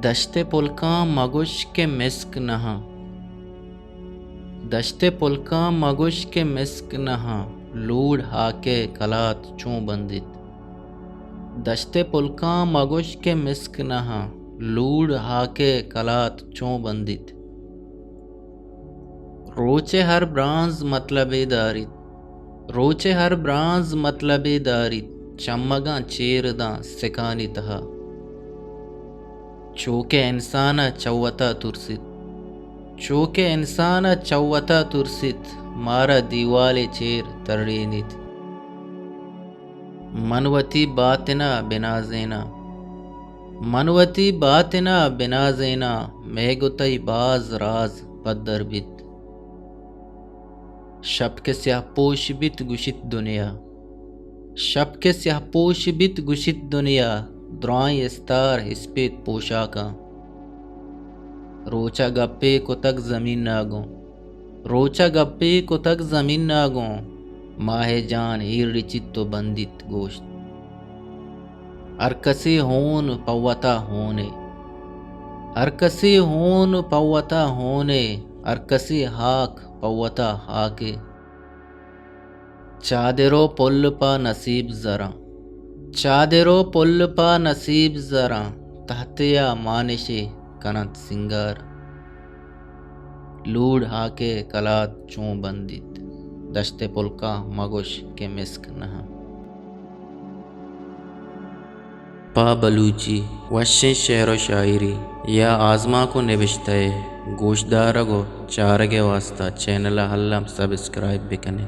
دشت پلکاں مگوش کے مسک نہاں، دشت پلکاں مگوش کے مسک نہاں، لوڑ ہاکے کلات چوں بندت۔ دشت پلکاں مگوش کے مسک نہاں، لوڑ ہاکے کلات چوں بندت۔ روچے ہر برانز مطلبے دارت، روچے ہر برانز مطلبے دارت، چمگاں چیرداں سکانی تہا۔ چوکے انسانہ چوتا ترست، چوکے انسانہ چوتا ترست، مارا دیوالے چیر ترینت۔ منوتی باطنہ بنازینا، منوتی باطنہ بنازینا، میگوتئی باز راز پدر بیت۔ شب کے سیاہ پوش بیت گشت دنیا، شب کے سیاہ پوش بیت گشت دنیا، درائیں استار ہسپیت پوشاکاں۔ روچا گپے کو تک زمین ناگوں، روچا گپے کو تک زمین ناگوں، ماہ جان ہیر رچت تو بندت گوشت۔ ارکسی ہون پوتا ہونے، ارکسی ہون پوتا ہونے، ارکسی ہاک پوتا ہاکے۔ چادرو پل پا نصیب زراں، چادرو پل پا نصیب زراں، تہتیا مانشے کنت سنگار۔ لوڑ ہاکے کلات چوں بندت، دشت پلکاں مگوش کے مسک نہاں۔ پا بلوچی وشیں شعر و شاعری یا آزما کو نوشتہ گوشدارگو چارگے واسطہ چینل ہلم سبسکرائب بکنے۔